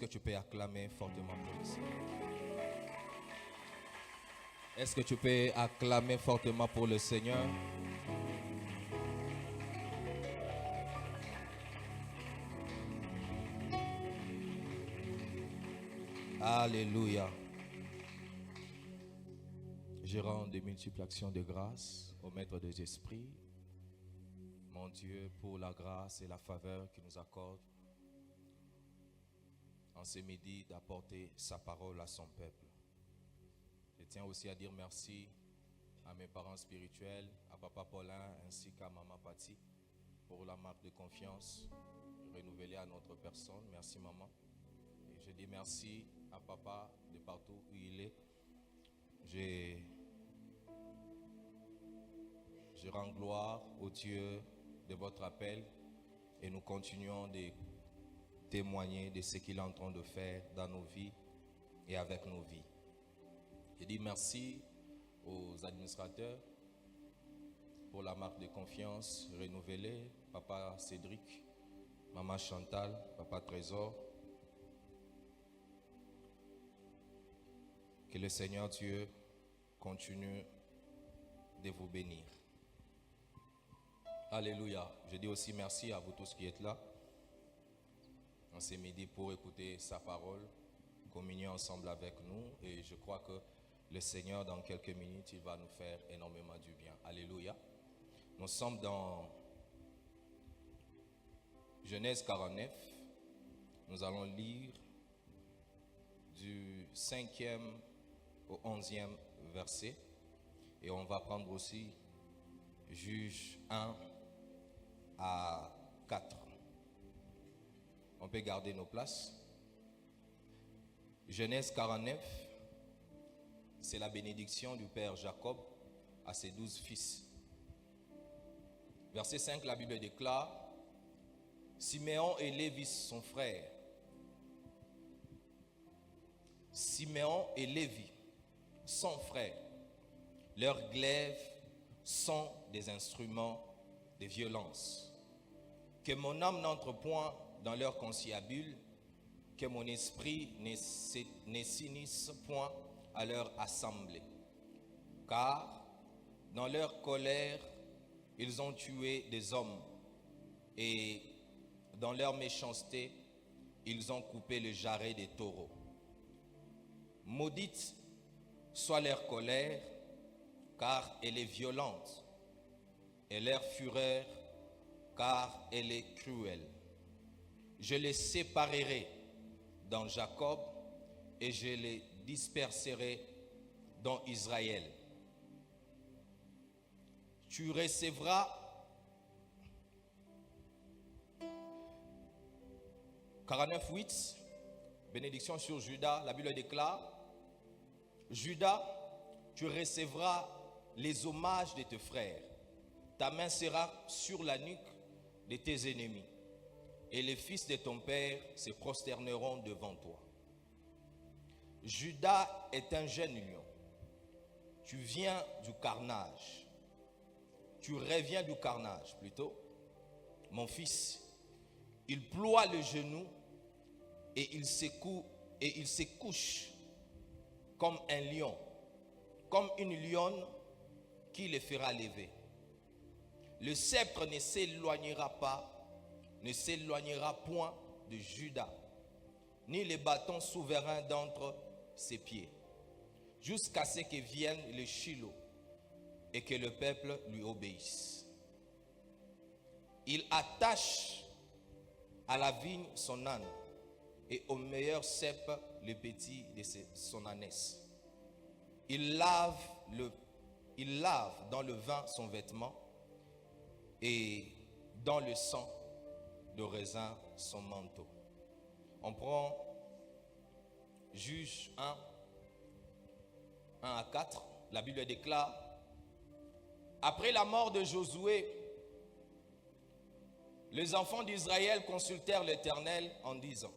que tu peux acclamer fortement pour le Seigneur? Est-ce que tu peux acclamer fortement pour le Seigneur? Alléluia. Je rends de multiples actions de grâce au Maître des Esprits, mon Dieu, pour la grâce et la faveur qu'il nous accorde en ce midi d'apporter sa parole à son peuple. Je tiens aussi à dire merci à mes parents spirituels, à Papa Paulin ainsi qu'à Maman Patti pour la marque de confiance renouvelée à notre personne. Merci maman. Et je dis merci à Papa de partout où il est. Je rends gloire au Dieu de votre appel et nous continuons de témoigner de ce qu'il est en train de faire dans nos vies et avec nos vies. Je dis merci aux administrateurs pour la marque de confiance renouvelée, Papa Cédric, Maman Chantal, Papa Trésor. Que le Seigneur Dieu continue de vous bénir. Alléluia. Je dis aussi merci à vous tous qui êtes là en ce midi pour écouter sa parole, communier ensemble avec nous. Et je crois que le Seigneur, dans quelques minutes, il va nous faire énormément du bien. Alléluia. Nous sommes dans Genèse 49. Nous allons lire du 5e au 11e verset. Et on va prendre aussi Juge 1 à 4. On peut garder nos places. Genèse 49, c'est la bénédiction du Père Jacob à ses 12 fils. Verset 5, la Bible déclare: Siméon et Lévi, son frère. Siméon et Lévi, son frère. Leurs glaives sont des instruments de violence. Que mon âme n'entre point dans leur conciliabule, que mon esprit ne s'unisse point à leur assemblée. Car dans leur colère, ils ont tué des hommes, et dans leur méchanceté, ils ont coupé le jarret des taureaux. Maudite soit leur colère, car elle est violente, et leur fureur, car elle est cruelle. Je les séparerai dans Jacob, et je les disperserai dans Israël. Tu recevras 49:8, bénédiction sur Judas. La Bible déclare: Judas, tu recevras les hommages de tes frères. Ta main sera sur la nuque de tes ennemis, et les fils de ton père se prosterneront devant toi. Judas est un jeune lion. Tu viens du carnage. Tu reviens du carnage plutôt. Mon fils, il ploie le genou et il se couche comme un lion, comme une lionne qui le fera lever. Le sceptre ne s'éloignera point de Judas, ni le bâton souverain d'entre ses pieds, jusqu'à ce que vienne le Shiloh et que le peuple lui obéisse. Il attache à la vigne son âne, et au meilleur cep le petit de son ânesse. Il lave dans le vin son vêtement, et dans le sang de raisin son manteau. On prend Juge 1 à 4. La Bible déclare: Après la mort de Josué, les enfants d'Israël consultèrent l'Éternel en disant: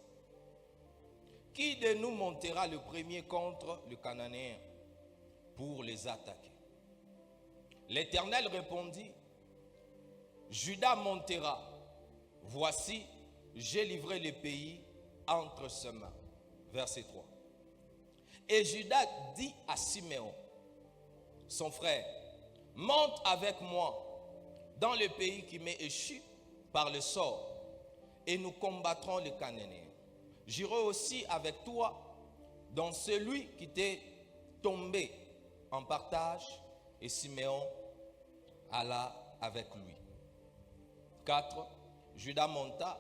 Qui de nous montera le premier contre le Cananéen pour les attaquer? L'Éternel répondit: Judas montera. Voici, j'ai livré le pays entre ses mains. Verset 3. Et Judas dit à Siméon, son frère, monte avec moi dans le pays qui m'est échu par le sort, et nous combattrons les Cananéens. J'irai aussi avec toi dans celui qui t'est tombé en partage. Et Siméon alla avec lui. 4. Judas monta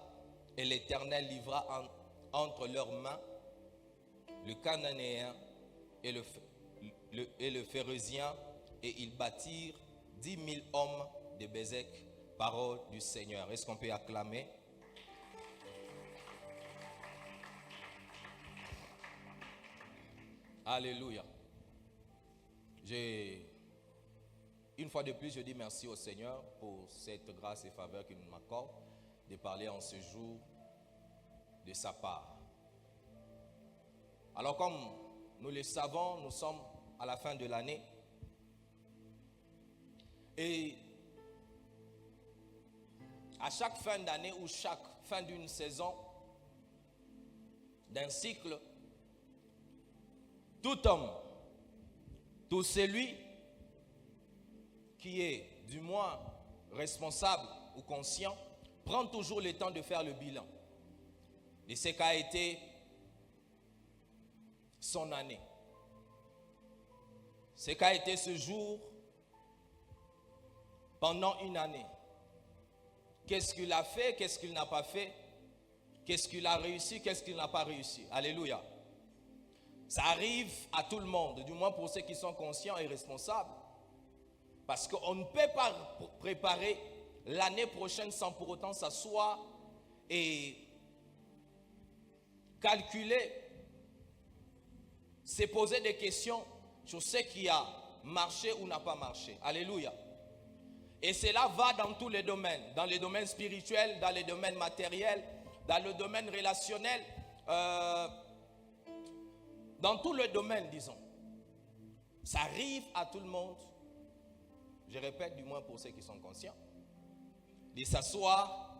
et l'Éternel livra entre leurs mains le Cananéen et le Phérézien, et ils bâtirent 10 000 hommes de Bézek. Parole du Seigneur. Est-ce qu'on peut acclamer? Alléluia. Une fois de plus, je dis merci au Seigneur pour cette grâce et faveur qu'il nous accorde de parler en ce jour de sa part. Alors, comme nous le savons, nous sommes à la fin de l'année. Et à chaque fin d'année ou chaque fin d'une saison, d'un cycle, tout homme, tout celui qui est du moins responsable ou conscient, prend toujours le temps de faire le bilan de ce qu'a été son année. Ce qu'a été ce jour pendant une année. Qu'est-ce qu'il a fait, qu'est-ce qu'il n'a pas fait, qu'est-ce qu'il a réussi, qu'est-ce qu'il n'a pas réussi. Alléluia. Ça arrive à tout le monde, du moins pour ceux qui sont conscients et responsables. Parce qu'on ne peut pas préparer l'année prochaine sans pour autant s'asseoir et calculer, se poser des questions sur ce qui a marché ou n'a pas marché. Alléluia. Et cela va dans tous les domaines, dans les domaines spirituels, dans les domaines matériels, dans le domaine relationnel, dans tous les domaines, disons. Ça arrive à tout le monde, je répète du moins pour ceux qui sont conscients, de s'asseoir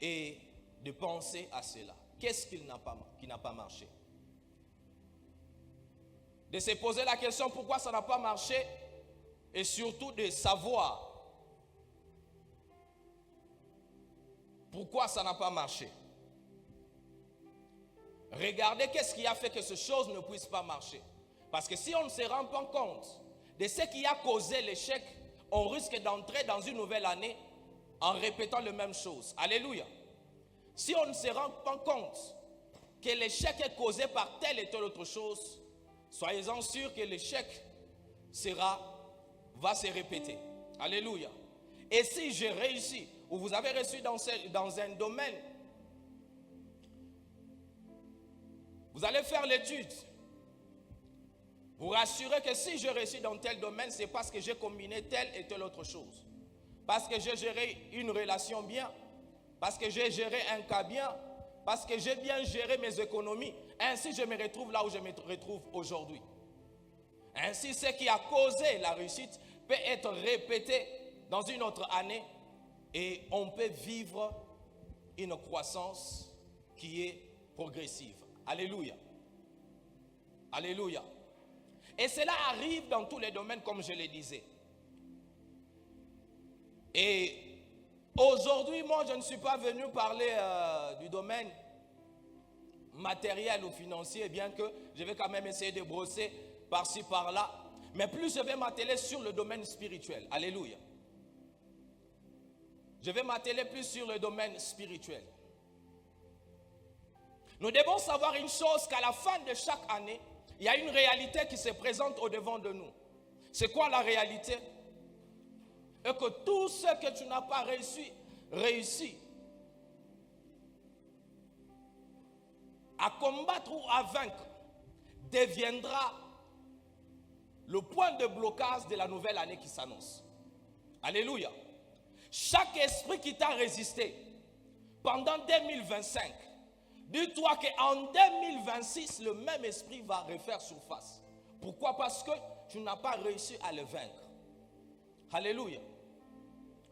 et de penser à cela. Qu'est-ce qui n'a pas marché? De se poser la question pourquoi ça n'a pas marché et surtout de savoir pourquoi ça n'a pas marché. Regardez qu'est-ce qui a fait que ces choses ne puissent pas marcher. Parce que si on ne se rend pas compte de ce qui a causé l'échec, on risque d'entrer dans une nouvelle année en répétant les mêmes choses. Alléluia. Si on ne se rend pas compte que l'échec est causé par telle et telle autre chose, soyez-en sûrs que l'échec va se répéter. Alléluia. Et si j'ai réussi, ou vous avez réussi dans un domaine, vous allez faire l'étude. Vous rassurez que si je réussis dans tel domaine, c'est parce que j'ai combiné telle et telle autre chose. Parce que j'ai géré une relation bien, parce que j'ai géré un cas bien, parce que j'ai bien géré mes économies. Ainsi, je me retrouve là où je me retrouve aujourd'hui. Ainsi, ce qui a causé la réussite peut être répété dans une autre année et on peut vivre une croissance qui est progressive. Alléluia. Alléluia. Et cela arrive dans tous les domaines comme je le disais. Et aujourd'hui, moi, je ne suis pas venu parler du domaine matériel ou financier, bien que je vais quand même essayer de brosser par-ci, par-là. Mais plus je vais m'atteler sur le domaine spirituel. Alléluia. Je vais m'atteler plus sur le domaine spirituel. Nous devons savoir une chose, qu'à la fin de chaque année, il y a une réalité qui se présente au devant de nous. C'est quoi la réalité? Et que tout ce que tu n'as pas réussi à combattre ou à vaincre deviendra le point de blocage de la nouvelle année qui s'annonce. Alléluia. Chaque esprit qui t'a résisté pendant 2025, dis-toi qu'en 2026, le même esprit va refaire surface. Pourquoi? Parce que tu n'as pas réussi à le vaincre. Alléluia.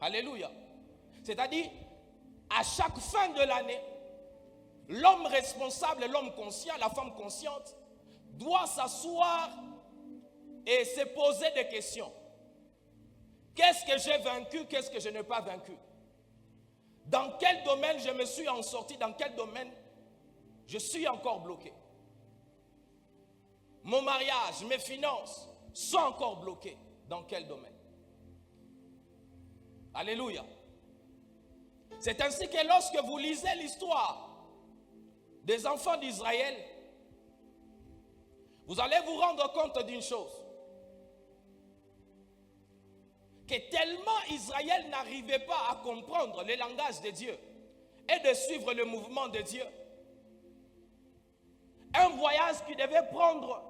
Alléluia. C'est-à-dire, à chaque fin de l'année, l'homme responsable, l'homme conscient, la femme consciente, doit s'asseoir et se poser des questions. Qu'est-ce que j'ai vaincu? Qu'est-ce que je n'ai pas vaincu? Dans quel domaine je me suis en sorti? Dans quel domaine je suis encore bloqué? Mon mariage, mes finances sont encore bloquées. Dans quel domaine? Alléluia. C'est ainsi que lorsque vous lisez l'histoire des enfants d'Israël, vous allez vous rendre compte d'une chose. Que tellement Israël n'arrivait pas à comprendre le langage de Dieu et de suivre le mouvement de Dieu, un voyage qui devait prendre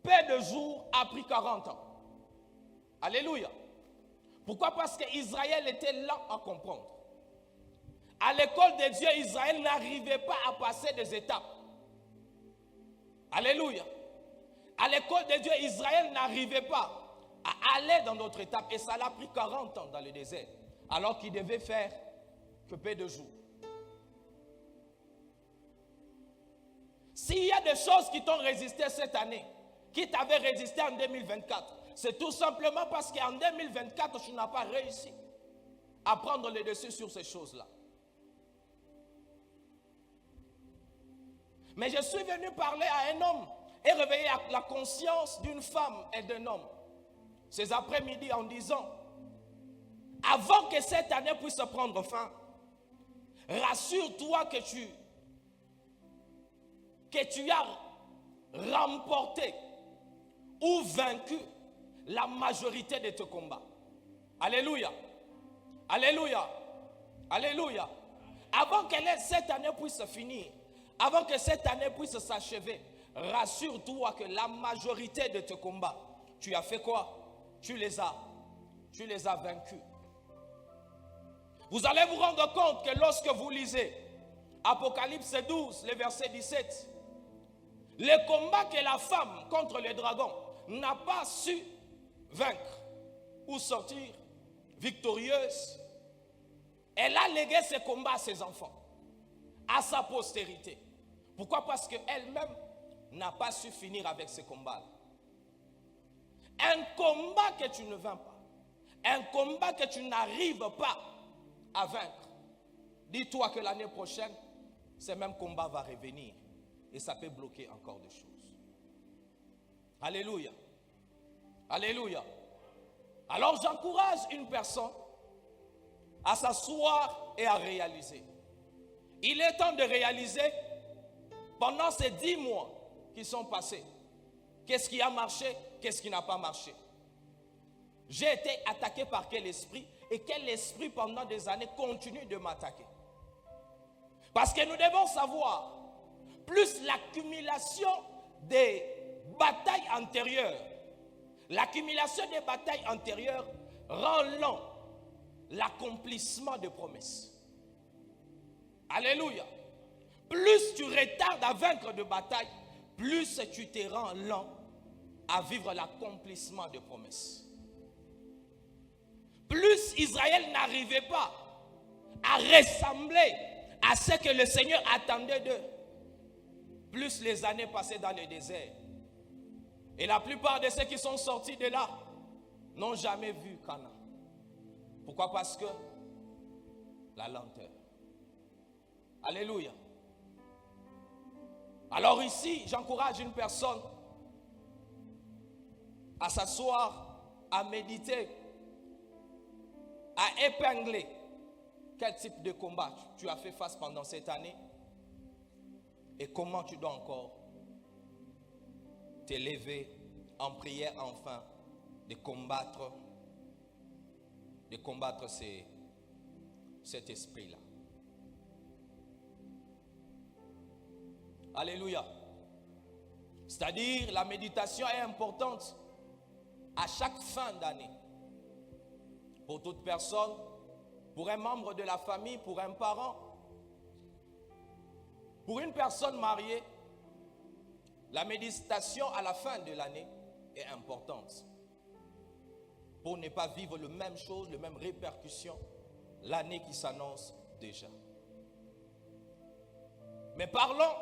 peu de jours a pris 40 ans. Alléluia. Pourquoi? Parce qu'Israël était lent à comprendre. À l'école de Dieu, Israël n'arrivait pas à passer des étapes. Alléluia. À l'école de Dieu, Israël n'arrivait pas à aller dans d'autres étapes. Et ça l'a pris 40 ans dans le désert, alors qu'il devait faire que peu de jours. S'il y a des choses qui t'ont résisté cette année, qui t'avaient résisté en 2024, c'est tout simplement parce qu'en 2024, tu n'as pas réussi à prendre le dessus sur ces choses-là. Mais je suis venu parler à un homme et réveiller la conscience d'une femme et d'un homme ces après-midi en disant, avant que cette année puisse prendre fin, rassure-toi que tu as remporté ou vaincu la majorité de tes combats. Alléluia. Alléluia. Alléluia. Avant que cette année puisse finir, avant que cette année puisse s'achever, rassure-toi que la majorité de tes combats, tu as fait quoi? Tu les as vaincus. Vous allez vous rendre compte que lorsque vous lisez Apocalypse 12, le verset 17, le combat que la femme contre le dragon n'a pas su vaincre ou sortir victorieuse, elle a légué ce combat à ses enfants, à sa postérité. Pourquoi? Parce qu'elle-même n'a pas su finir avec ce combat-là. Un combat que tu ne vaincus pas, un combat que tu n'arrives pas à vaincre, dis-toi que l'année prochaine, ce même combat va revenir et ça peut bloquer encore des choses. Alléluia. Alléluia. Alors j'encourage une personne à s'asseoir et à réaliser. Il est temps de réaliser pendant ces 10 mois qui sont passés, qu'est-ce qui a marché, qu'est-ce qui n'a pas marché. J'ai été attaqué par quel esprit et quel esprit pendant des années continue de m'attaquer. Parce que nous devons savoir, plus l'accumulation des batailles antérieures, l'accumulation des batailles antérieures rend lent l'accomplissement de promesses. Alléluia. Plus tu retardes à vaincre de batailles, plus tu te rends lent à vivre l'accomplissement de promesses. Plus Israël n'arrivait pas à ressembler à ce que le Seigneur attendait d'eux, plus les années passaient dans le désert. Et la plupart de ceux qui sont sortis de là n'ont jamais vu Canaan. Pourquoi? Parce que la lenteur. Alléluia. Alors ici, j'encourage une personne à s'asseoir, à méditer, à épingler quel type de combat tu as fait face pendant cette année et comment tu dois encore t'élever en prière enfin de combattre cet esprit-là. Alléluia. C'est-à-dire, la méditation est importante à chaque fin d'année. Pour toute personne, pour un membre de la famille, pour un parent, pour une personne mariée, la méditation à la fin de l'année est importante. Pour ne pas vivre la même chose, les mêmes répercussions, l'année qui s'annonce déjà. Mais parlons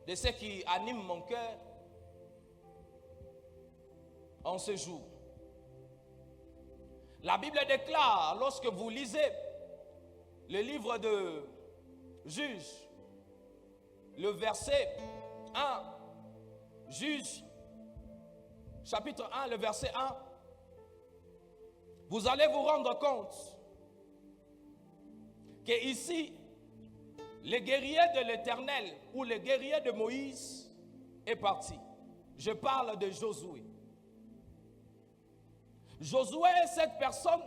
de ce qui anime mon cœur en ce jour. La Bible déclare, lorsque vous lisez le livre de Juges, le verset 1, Juges, chapitre 1, le verset 1, vous allez vous rendre compte que ici, le guerrier de l'Éternel ou le guerrier de Moïse est parti. Je parle de Josué. Josué est cette personne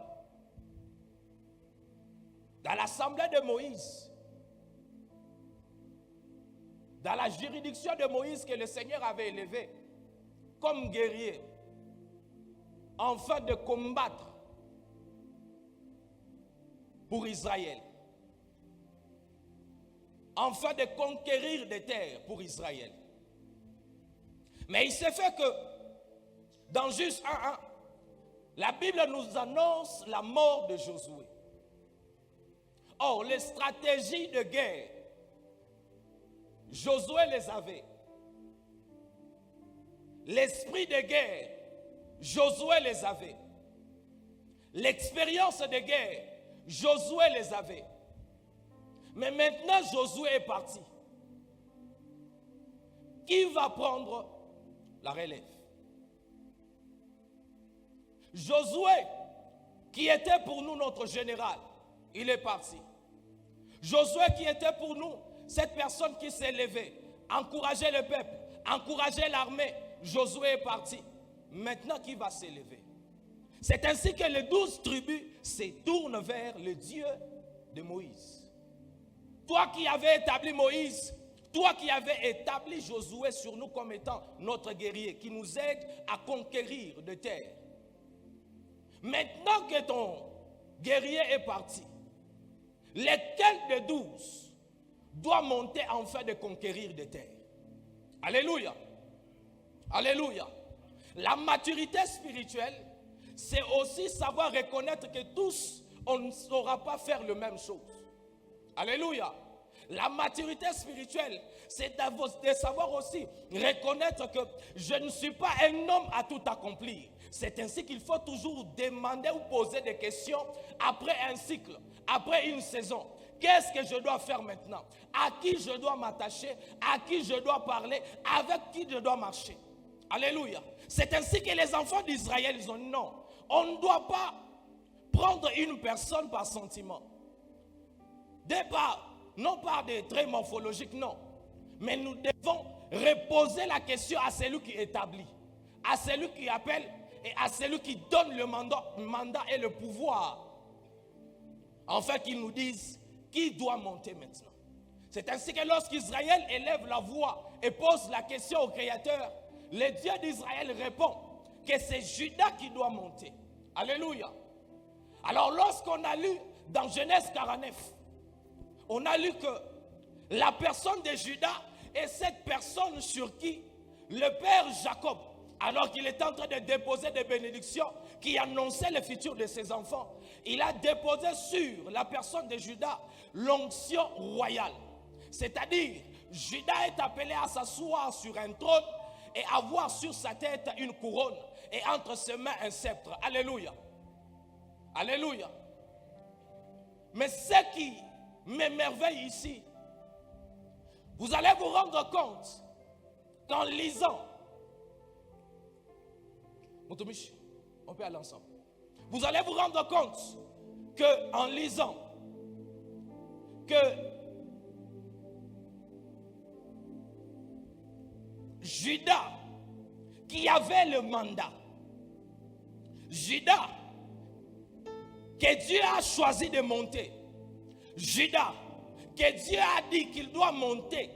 dans l'assemblée de Moïse, dans la juridiction de Moïse que le Seigneur avait élevé comme guerrier, afin de combattre pour Israël, afin de conquérir des terres pour Israël. Mais il s'est fait que dans Juges 1:1, la Bible nous annonce la mort de Josué. Or, les stratégies de guerre, Josué les avait. L'esprit de guerre, Josué les avait. L'expérience de guerre, Josué les avait. Mais maintenant, Josué est parti. Qui va prendre la relève? Josué, qui était pour nous notre général, il est parti. Josué qui était pour nous cette personne qui s'est levée, encourageait le peuple, encourageait l'armée, Josué est parti. Maintenant, qui va s'élever? C'est ainsi que les 12 tribus se tournent vers le Dieu de Moïse. Toi qui avais établi Moïse, toi qui avais établi Josué sur nous comme étant notre guerrier, qui nous aide à conquérir des terres. Maintenant que ton guerrier est parti, lequel de 12 doit monter afin de conquérir des terres? Alléluia. Alléluia. La maturité spirituelle, c'est aussi savoir reconnaître que tous, on ne saura pas faire la même chose. Alléluia. La maturité spirituelle, c'est de savoir aussi reconnaître que je ne suis pas un homme à tout accomplir. C'est ainsi qu'il faut toujours demander ou poser des questions après un cycle, après une saison. Qu'est-ce que je dois faire maintenant? À qui je dois m'attacher? À qui je dois parler? Avec qui je dois marcher? Alléluia. C'est ainsi que les enfants d'Israël, ils ont dit non. On ne doit pas prendre une personne par sentiment. Non pas des traits morphologiques, non. Mais nous devons reposer la question à celui qui établit, à celui qui appelle et à celui qui donne le mandat et le pouvoir. Enfin qu'il nous dise qui doit monter maintenant. C'est ainsi que lorsqu'Israël élève la voix et pose la question au Créateur, le Dieu d'Israël répond que c'est Judas qui doit monter. Alléluia. Alors lorsqu'on a lu dans Genèse 49, on a lu que la personne de Judas est cette personne sur qui le père Jacob, alors qu'il était en train de déposer des bénédictions qui annonçaient le futur de ses enfants, il a déposé sur la personne de Judas l'onction royale. C'est-à-dire, Judas est appelé à s'asseoir sur un trône et avoir sur sa tête une couronne et entre ses mains un sceptre. Alléluia. Alléluia. Mais ce qui m'émerveille ici, vous allez vous rendre compte qu'en lisant, Motomichi, on peut aller ensemble. Vous allez vous rendre compte qu'en lisant que Judas, qui avait le mandat, Judas, que Dieu a choisi de monter, Judas, que Dieu a dit qu'il doit monter.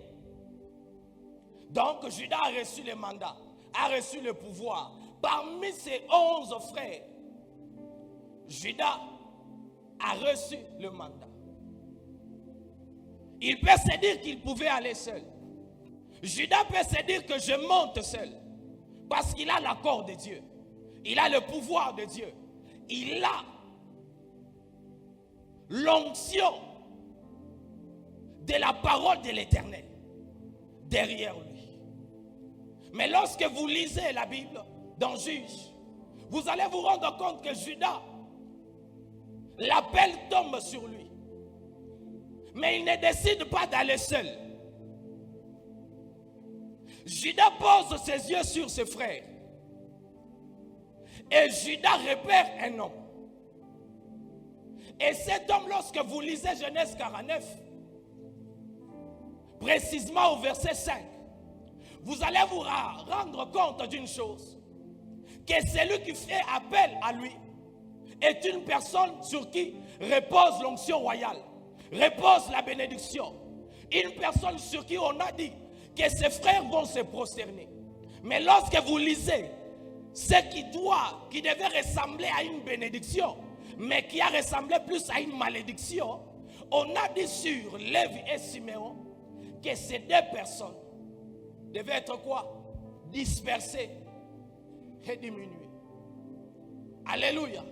Donc Judas a reçu le mandat, a reçu le pouvoir. Parmi ses 11 frères, Judas a reçu le mandat. Il peut se dire qu'il pouvait aller seul. Judas peut se dire que je monte seul. Parce qu'il a l'accord de Dieu. Il a le pouvoir de Dieu. Il a l'onction de la parole de l'Éternel derrière lui. Mais lorsque vous lisez la Bible dans Juge, vous allez vous rendre compte que Judas, l'appel tombe sur lui. Mais il ne décide pas d'aller seul. Judas pose ses yeux sur ses frères. Et Judas repère un homme. Et cet homme, lorsque vous lisez Genèse 49, précisément au verset 5, vous allez vous rendre compte d'une chose, que celui qui fait appel à lui est une personne sur qui repose l'onction royale, repose la bénédiction. Une personne sur qui on a dit que ses frères vont se prosterner. Mais lorsque vous lisez ce qui devait ressembler à une bénédiction, mais qui a ressemblé plus à une malédiction, on a dit sur Lévi et Siméon que ces deux personnes devaient être quoi? Dispersées et diminuées. Alléluia.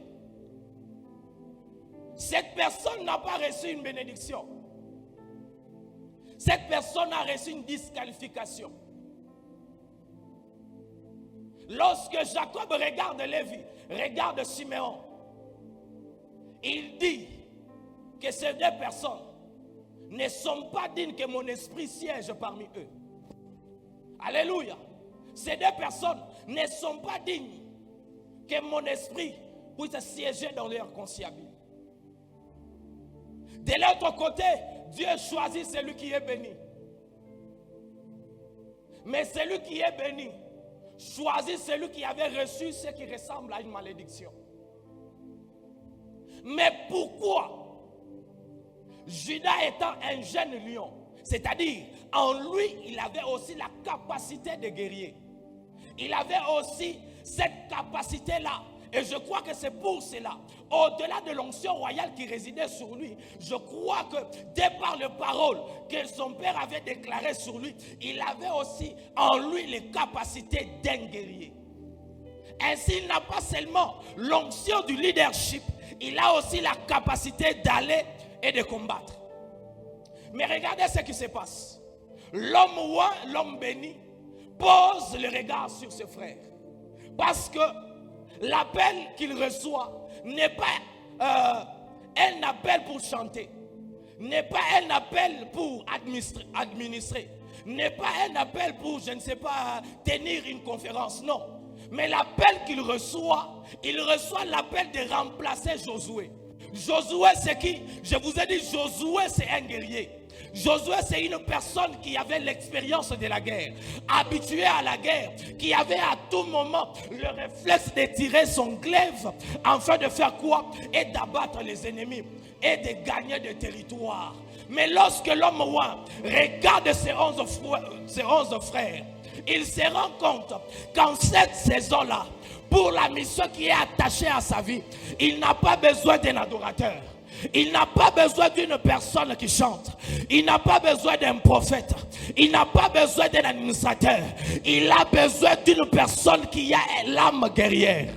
Cette personne n'a pas reçu une bénédiction. Cette personne a reçu une disqualification. Lorsque Jacob regarde Lévi, regarde Siméon, il dit que ces deux personnes ne sont pas dignes que mon esprit siège parmi eux. Alléluia. Ces deux personnes ne sont pas dignes que mon esprit puisse siéger dans leur conciliabule. De l'autre côté, Dieu choisit celui qui est béni. Mais celui qui est béni choisit celui qui avait reçu ce qui ressemble à une malédiction. Mais pourquoi Judas étant un jeune lion, c'est-à-dire en lui, il avait aussi la capacité de guerrier. Il avait aussi cette capacité-là. Et je crois que c'est pour cela, au-delà de l'onction royale qui résidait sur lui, je crois que de par les paroles que son père avait déclarées sur lui, il avait aussi en lui les capacités d'un guerrier. Ainsi, il n'a pas seulement l'onction du leadership, il a aussi la capacité d'aller et de combattre. Mais regardez ce qui se passe. L'homme roi, l'homme béni, pose le regard sur ses frères. Parce que l'appel qu'il reçoit n'est pas un appel pour chanter, n'est pas un appel pour administrer, n'est pas un appel pour, je ne sais pas, tenir une conférence, non. Mais l'appel qu'il reçoit, il reçoit l'appel de remplacer Josué. Josué, c'est qui? Je vous ai dit, Josué, c'est un guerrier. Josué, c'est une personne qui avait l'expérience de la guerre, habituée à la guerre, qui avait à tout moment le réflexe de tirer son glaive afin de faire quoi? Et d'abattre les ennemis et de gagner des territoires. Mais lorsque l'homme roi regarde ses 11 frères, il se rend compte qu'en cette saison-là, pour la mission qui est attachée à sa vie, il n'a pas besoin d'un adorateur. Il n'a pas besoin d'une personne qui chante. Il n'a pas besoin d'un prophète. Il n'a pas besoin d'un administrateur. Il a besoin d'une personne qui a l'âme guerrière.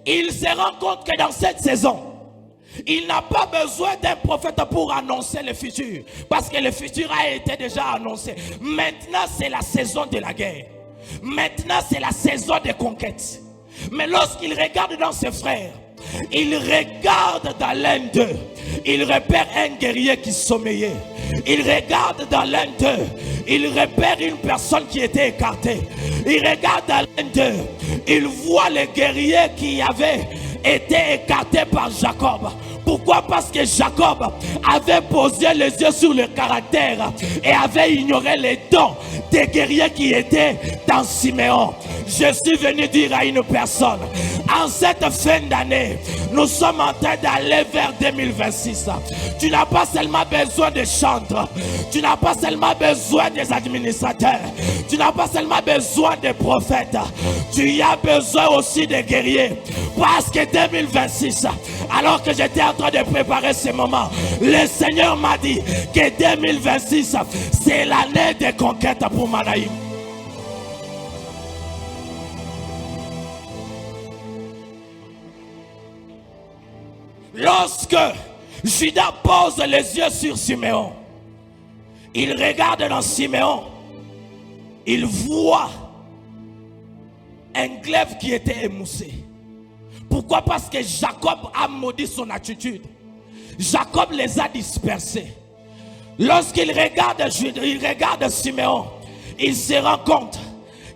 Il se rend compte que dans cette saison, il n'a pas besoin d'un prophète pour annoncer le futur. Parce que le futur a été déjà annoncé. Maintenant, c'est la saison de la guerre. Maintenant, c'est la saison des conquêtes. Mais lorsqu'il regarde dans ses frères, il regarde dans l'un d'eux, il repère un guerrier qui sommeillait. Il regarde dans l'un d'eux, il repère une personne qui était écartée. Il regarde dans l'un d'eux, il voit le guerrier qui avait été écarté par Jacob. Pourquoi? Parce que Jacob avait posé les yeux sur le caractère et avait ignoré les dons des guerriers qui étaient dans Siméon. Je suis venu dire à une personne, en cette fin d'année, nous sommes en train d'aller vers 2026. Tu n'as pas seulement besoin de chantres, tu n'as pas seulement besoin des administrateurs, tu n'as pas seulement besoin des prophètes, tu as besoin aussi des guerriers. Parce que 2026, alors que j'étais en train de préparer ce moment, le Seigneur m'a dit que 2026, c'est l'année des conquêtes pour Manaïm. Lorsque Judas pose les yeux sur Siméon. Il regarde dans Siméon. Il voit un glaive qui était émoussé. Pourquoi? Parce que Jacob a maudit son attitude. Jacob les a dispersés. Lorsqu'il regarde Siméon, il se rend compte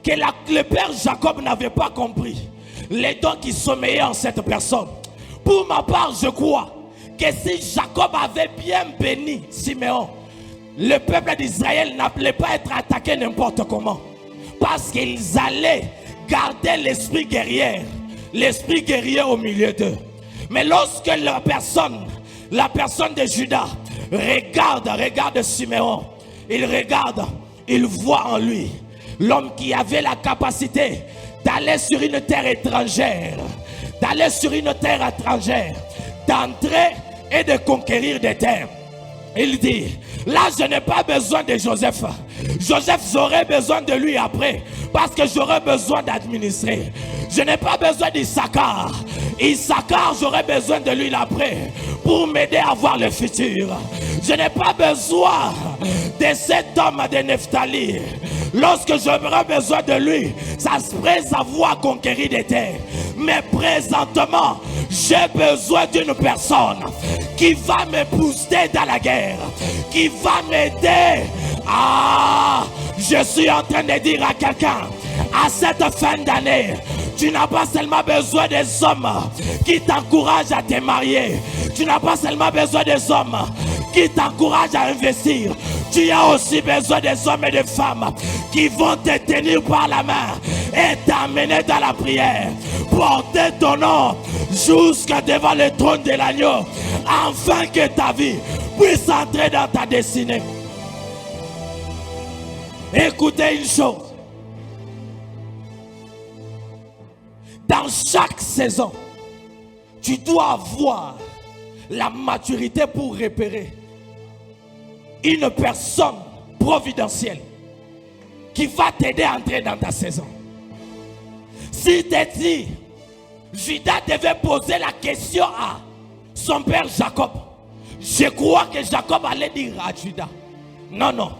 que le père Jacob n'avait pas compris les dons qui sommeillaient en cette personne. Pour ma part, je crois que si Jacob avait bien béni Siméon, le peuple d'Israël n'allait pas être attaqué n'importe comment. Parce qu'ils allaient garder l'esprit guerrier au milieu d'eux. Mais lorsque la personne de Judas regarde Siméon, il voit en lui l'homme qui avait la capacité d'aller sur une terre étrangère, d'entrer et de conquérir des terres. Il dit, là je n'ai pas besoin de Joseph. Joseph, j'aurai besoin de lui après, parce que j'aurai besoin d'administrer. Je n'ai pas besoin d'Issachar. Issachar, j'aurai besoin de lui après, pour m'aider à voir le futur. Je n'ai pas besoin de cet homme de Nephtali. Lorsque j'aurai besoin de lui, ça se prête à voir conquérir des terres. Mais présentement, j'ai besoin d'une personne qui va me booster dans la guerre, qui va m'aider. Je suis en train de dire à quelqu'un, à cette fin d'année, tu n'as pas seulement besoin des hommes qui t'encouragent à te marier. Tu n'as pas seulement besoin des hommes qui t'encouragent à investir. Tu as aussi besoin des hommes et des femmes qui vont te tenir par la main et t'amener dans la prière. Porter ton nom jusqu'à devant le trône de l'agneau, afin que ta vie puisse entrer dans ta destinée. Écoutez une chose. Dans chaque saison, tu dois avoir la maturité pour repérer une personne providentielle qui va t'aider à entrer dans ta saison. Si tu dis, Judas devait poser la question à son père Jacob, je crois que Jacob allait dire à Judas, non,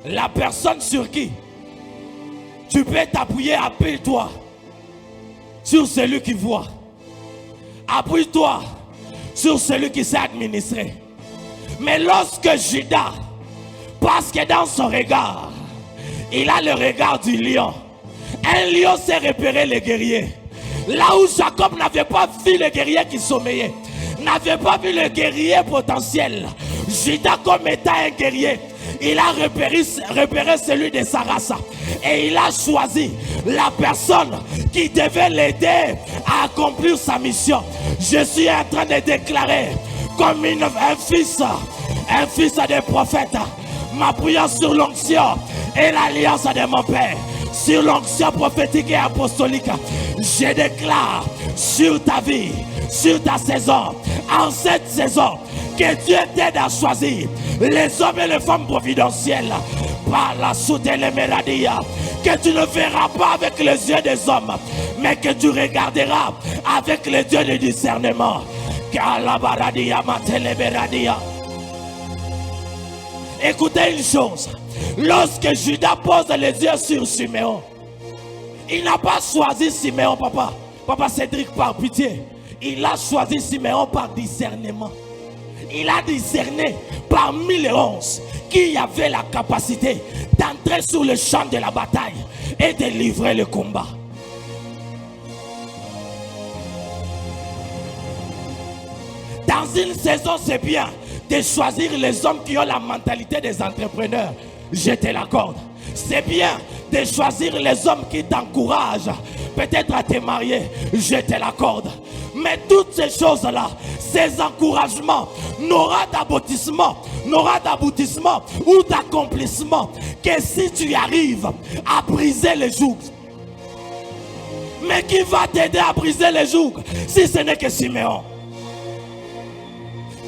la personne sur qui tu peux t'appuyer, appuie-toi sur celui qui voit. Appuie-toi sur celui qui sait administrer. Mais lorsque Judas, parce que dans son regard, il a le regard du lion. Un lion sait repérer les guerriers. Là où Jacob n'avait pas vu le guerrier qui sommeillait, n'avait pas vu le guerrier potentiel, Judas comme étant un guerrier, il a repéré celui de sa race. Et il a choisi la personne qui devait l'aider à accomplir sa mission. Je suis en train de déclarer comme un fils de prophète, m'appuyant sur l'onction et l'alliance de mon Père, sur l'onction prophétique et apostolique. Je déclare sur ta vie, sur ta saison, en cette saison, que Dieu t'aide à choisir les hommes et les femmes providentielles par la soute les mélodies, que tu ne verras pas avec les yeux des hommes, mais que tu regarderas avec les yeux du discernement. Écoutez une chose, lorsque Judas pose les yeux sur Siméon, il n'a pas choisi Siméon, papa Cédric, par pitié. Il a choisi Siméon par discernement. Il a discerné parmi les 11 qui avait la capacité d'entrer sur le champ de la bataille et de livrer le combat. Dans une saison, c'est bien de choisir les hommes qui ont la mentalité des entrepreneurs. Je te l'accorde. C'est bien de choisir les hommes qui t'encouragent peut-être à te marier. Je te l'accorde. Mais toutes ces choses-là, ces encouragements n'aura d'aboutissement ou d'accomplissement que si tu arrives à briser les jougs. Mais qui va t'aider à briser les jougs si ce n'est que Siméon?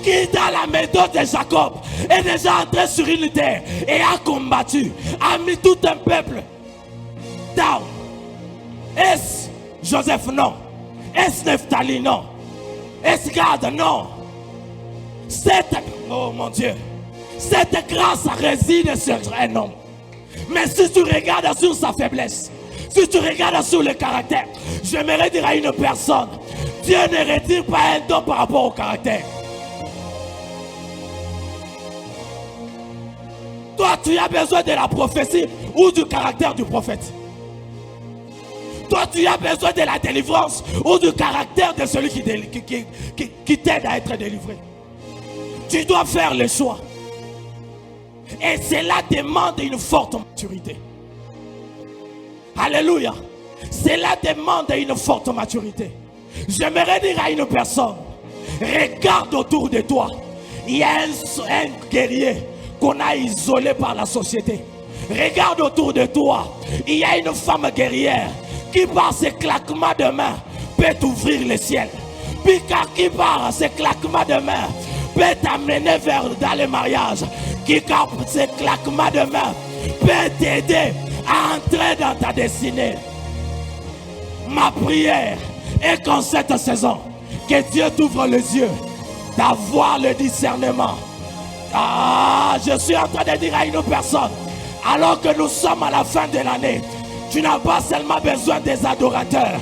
Qui dans la méthode de Jacob est déjà entré sur une terre et a combattu, a mis tout un peuple down. Est-ce Joseph? Non. Est-ce Nephtali? Non. Est-ce Gad? Non. Oh mon Dieu, cette grâce réside sur un homme. Mais si tu regardes sur sa faiblesse, si tu regardes sur le caractère, j'aimerais dire à une personne, Dieu ne retire pas un don par rapport au caractère. Toi, tu as besoin de la prophétie ou du caractère du prophète. Toi, tu as besoin de la délivrance ou du caractère de celui qui t'aide à être délivré. Tu dois faire le choix. Et cela demande une forte maturité. Alléluia. Cela demande une forte maturité. J'aimerais dire à une personne, regarde autour de toi. Il y a un guerrier qu'on a isolé par la société. Regarde autour de toi. Il y a une femme guerrière qui par ses claquements de main peut t'ouvrir le ciel. Puis qui par ses claquements de main peut t'amener dans le mariage. Qui par ses claquements de main peut t'aider à entrer dans ta destinée. Ma prière est qu'en cette saison, que Dieu t'ouvre les yeux, d'avoir le discernement. Je suis en train de dire à une personne, alors que nous sommes à la fin de l'année, tu n'as pas seulement besoin des adorateurs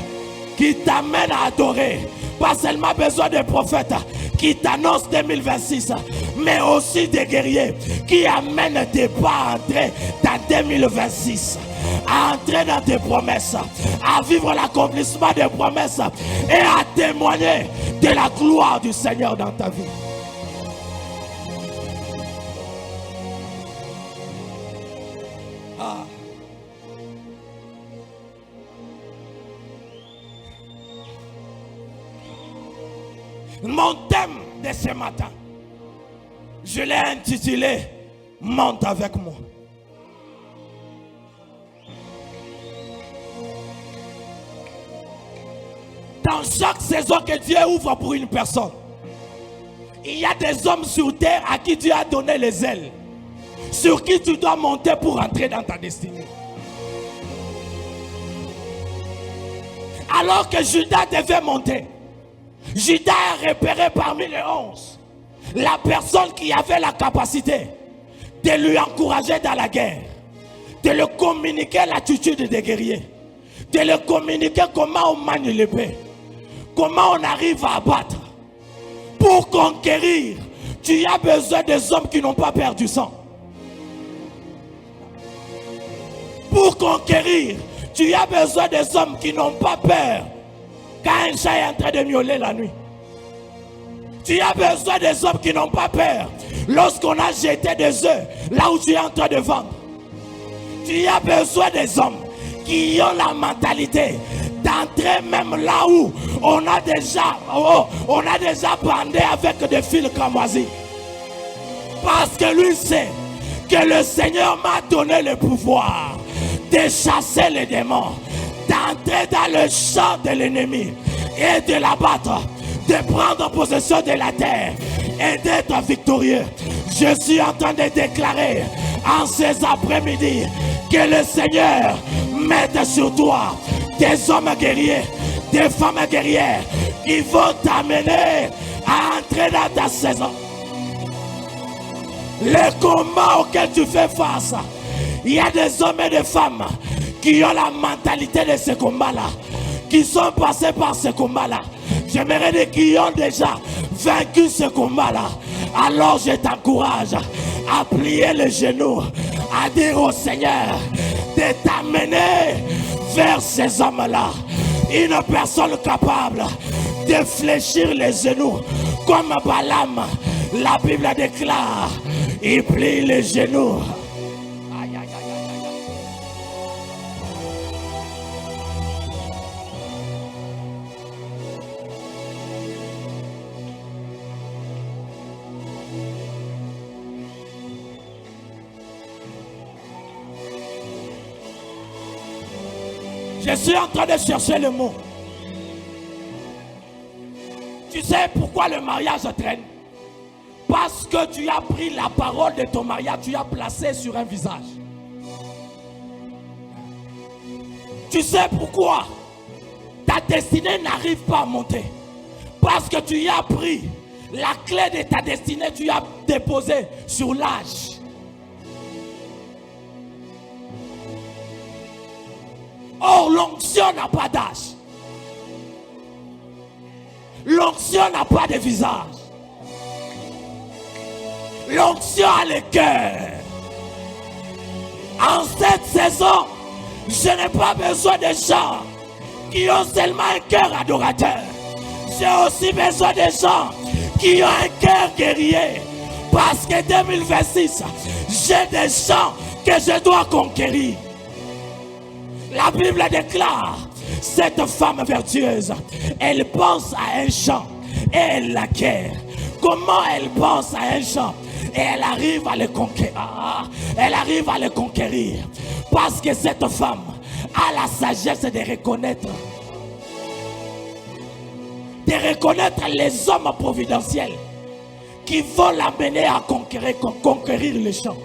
qui t'amènent à adorer, pas seulement besoin des prophètes qui t'annoncent 2026, mais aussi des guerriers qui amènent tes pas à entrer dans 2026, à entrer dans tes promesses, à vivre l'accomplissement des promesses et à témoigner de la gloire du Seigneur dans ta vie. Mon thème de ce matin, je l'ai intitulé « Monte avec moi ». Dans chaque saison que Dieu ouvre pour une personne, il y a des hommes sur terre à qui Dieu a donné les ailes, sur qui tu dois monter pour entrer dans ta destinée. Alors que Judas devait monter, Judas a repéré parmi les 11 la personne qui avait la capacité de lui encourager dans la guerre, de lui communiquer l'attitude des guerriers, de lui communiquer comment on manie l'épée, comment on arrive à abattre. Pour conquérir, tu as besoin des hommes qui n'ont pas perdu sang. Pour conquérir, tu as besoin des hommes qui n'ont pas peur quand un chat est en train de miauler la nuit. Tu as besoin des hommes qui n'ont pas peur lorsqu'on a jeté des œufs là où tu es en train de vendre. Tu as besoin des hommes qui ont la mentalité d'entrer même là où on a déjà bandé avec des fils cramoisis. Parce que lui sait que le Seigneur m'a donné le pouvoir de chasser les démons, d'entrer dans le champ de l'ennemi et de l'abattre, de prendre possession de la terre et d'être victorieux. Je suis en train de déclarer en ces après-midi que le Seigneur mette sur toi des hommes guerriers, des femmes guerrières qui vont t'amener à entrer dans ta saison. Le combat auquel tu fais face, il y a des hommes et des femmes qui ont la mentalité de ce combat-là, qui sont passés par ce combat-là. J'aimerais dire qu'ils ont déjà vaincu ce combat-là. Alors je t'encourage à plier les genoux, à dire au Seigneur de t'amener vers ces hommes-là. Une personne capable de fléchir les genoux comme Balaam. La Bible déclare, il plie les genoux. Je suis en train de chercher le mot. Tu sais pourquoi le mariage traîne? Parce que tu as pris la parole de ton mariage, tu as placé sur un visage. Tu sais pourquoi ta destinée n'arrive pas à monter? Parce que tu as pris La clé de ta destinée, tu as déposé sur l'âge. Or, l'onction n'a pas d'âge. L'onction n'a pas de visage. L'onction a le cœur. En cette saison, je n'ai pas besoin de gens qui ont seulement un cœur adorateur. J'ai aussi besoin de gens qui ont un cœur guerrier. Parce que 2026, j'ai des gens que je dois conquérir. La Bible déclare, cette femme vertueuse, elle pense à un champ et elle l'acquiert. Comment elle pense à un champ et elle arrive à le conquérir? Elle arrive à le conquérir parce que cette femme a la sagesse de reconnaître les hommes providentiels qui vont l'amener à conquérir le champ.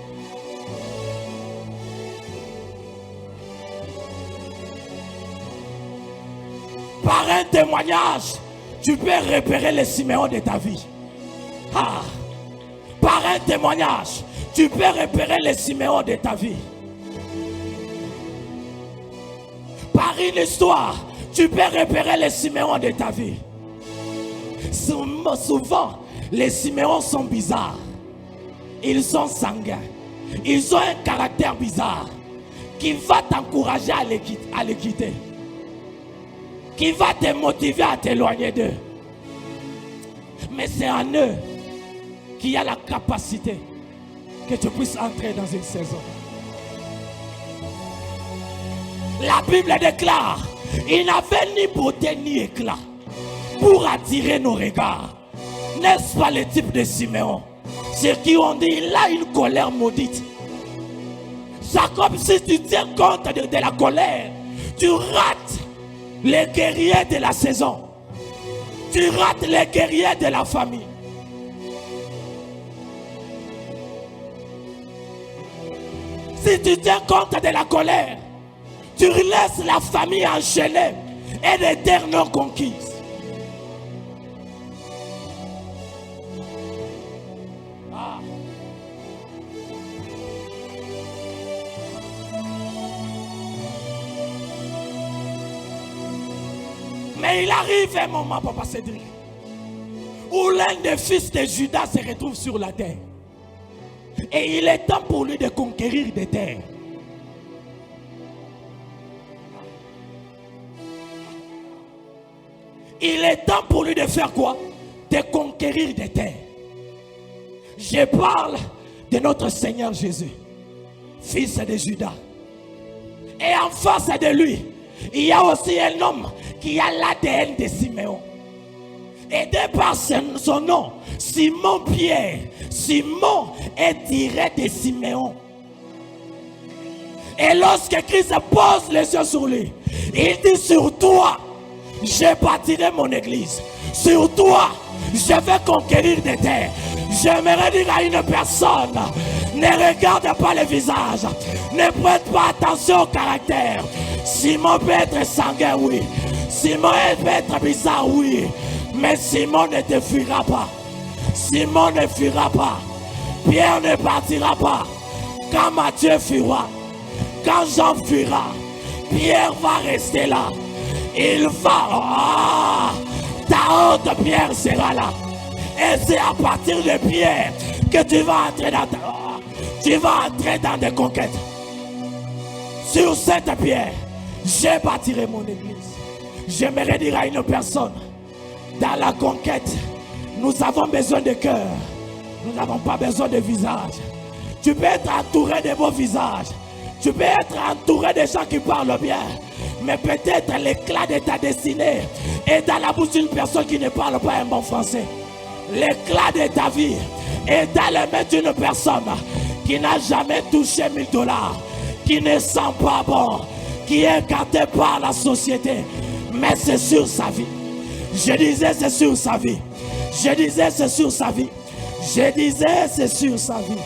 Par un témoignage, tu peux repérer les Siméon de ta vie. Par un témoignage, tu peux repérer les Siméon de ta vie. Par une histoire, tu peux repérer les Siméon de ta vie. Souvent, les Siméons sont bizarres. Ils sont sanguins. Ils ont un caractère bizarre qui va t'encourager à les quitter. Qui va te motiver à t'éloigner d'eux. Mais c'est en eux qu'il y a la capacité que tu puisses entrer dans une saison. La Bible déclare, il n'avait ni beauté ni éclat pour attirer nos regards. N'est-ce pas le type de Siméon? C'est qui on dit, il a une colère maudite. Jacob, si tu tiens compte de la colère, tu rates les guerriers de la saison. Tu rates les guerriers de la famille. Si tu tiens compte de la colère, tu laisses la famille enchaînée et les terres non conquises. Mais il arrive un moment, Papa Cédric, où l'un des fils de Judas se retrouve sur la terre. Et il est temps pour lui de conquérir des terres. Il est temps pour lui de faire quoi? De conquérir des terres. Je parle de notre Seigneur Jésus, fils de Judas. Et en face de lui, il y a aussi un homme qui a l'ADN de Siméon. Aidé par son nom, Simon Pierre. Simon est tiré de Siméon. Et lorsque Christ pose les yeux sur lui, il dit, sur toi, je bâtirai mon église. Sur toi, je vais conquérir des terres. J'aimerais dire à une personne, ne regarde pas le visage, ne prête pas attention au caractère. Simon peut être sanguin, oui. Simon peut être bizarre, oui. Mais Simon ne te fuira pas. Simon ne fuira pas. Pierre ne partira pas. Quand Matthieu fuira, quand Jean fuira, Pierre va rester là. Il va. Ta honte, Pierre, sera là. Et c'est à partir de Pierre que tu vas entrer dans des conquêtes. Sur cette pierre, je bâtirai mon église. J'aimerais dire à une personne, dans la conquête, nous avons besoin de cœur. Nous n'avons pas besoin de visage. Tu peux être entouré de beaux visages. Tu peux être entouré de gens qui parlent bien. Mais peut-être l'éclat de ta destinée est dans la bouche d'une personne qui ne parle pas un bon français. L'éclat de ta vie est dans les mains d'une personne qui n'a jamais touché $1000, qui ne sent pas bon, qui est écarté par la société. Mais c'est sur sa vie. Je disais c'est sur sa vie. Je disais c'est sur sa vie. Je disais c'est sur sa vie.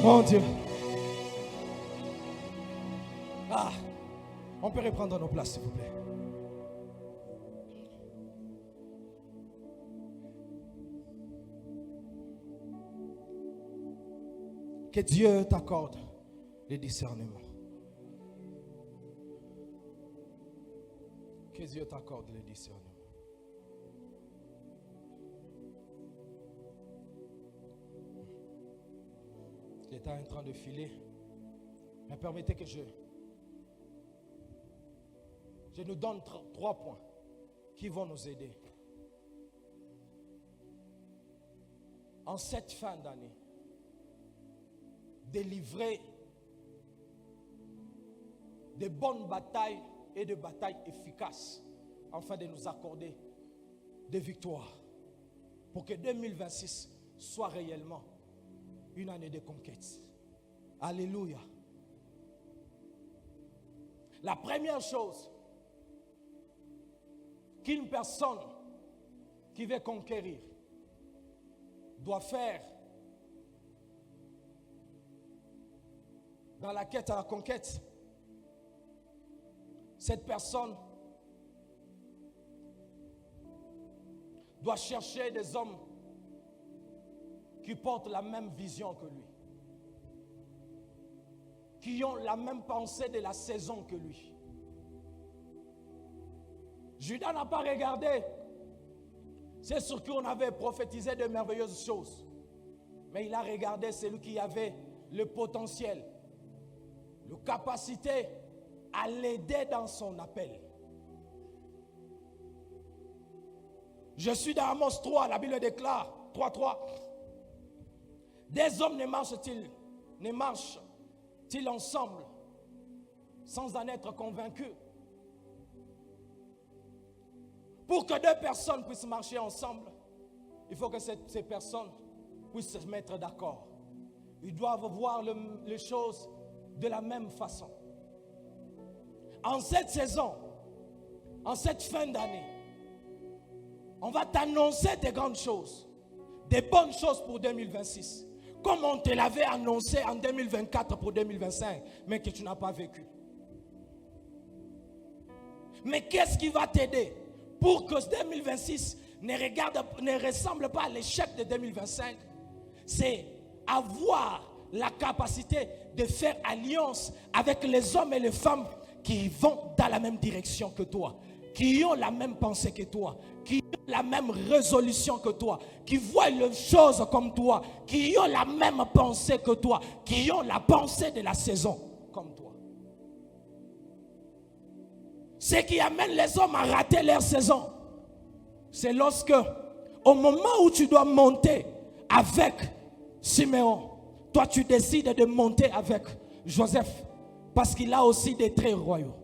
Mon Dieu. On peut reprendre nos places, s'il vous plaît. Que Dieu t'accorde le discernement. Que Dieu t'accorde le discernement. Le temps est en train de filer. Mais permettez que je nous donne 3 points qui vont nous aider. En cette fin d'année, délivrer de bonnes batailles et de batailles efficaces afin de nous accorder des victoires pour que 2026 soit réellement une année de conquête. Alléluia. La première chose qu'une personne qui veut conquérir doit faire dans la quête à la conquête, cette personne doit chercher des hommes qui portent la même vision que lui, qui ont la même pensée de la saison que lui. Judas n'a pas regardé c'est sur qui on avait prophétisé de merveilleuses choses, mais il a regardé celui qui avait le potentiel, la capacité à l'aider dans son appel. Je suis dans Amos 3, la Bible déclare 3:3. Des hommes ne marchent-ils ensemble sans en être convaincus? Pour que 2 personnes puissent marcher ensemble, il faut que ces personnes puissent se mettre d'accord. Ils doivent voir les choses de la même façon. En cette saison, en cette fin d'année, on va t'annoncer des grandes choses, des bonnes choses pour 2026, comme on te l'avait annoncé en 2024 pour 2025, mais que tu n'as pas vécu. Mais qu'est-ce qui va t'aider pour que 2026 ne ressemble pas à l'échec de 2025? C'est avoir la capacité de faire alliance avec les hommes et les femmes qui vont dans la même direction que toi, qui ont la même pensée que toi, qui ont la même résolution que toi, qui voient les choses comme toi, qui ont la même pensée que toi, qui ont la pensée de la saison comme toi. Ce qui amène les hommes à rater leur saison, c'est lorsque, au moment où tu dois monter avec Siméon, toi tu décides de monter avec Joseph, parce qu'il a aussi des traits royaux.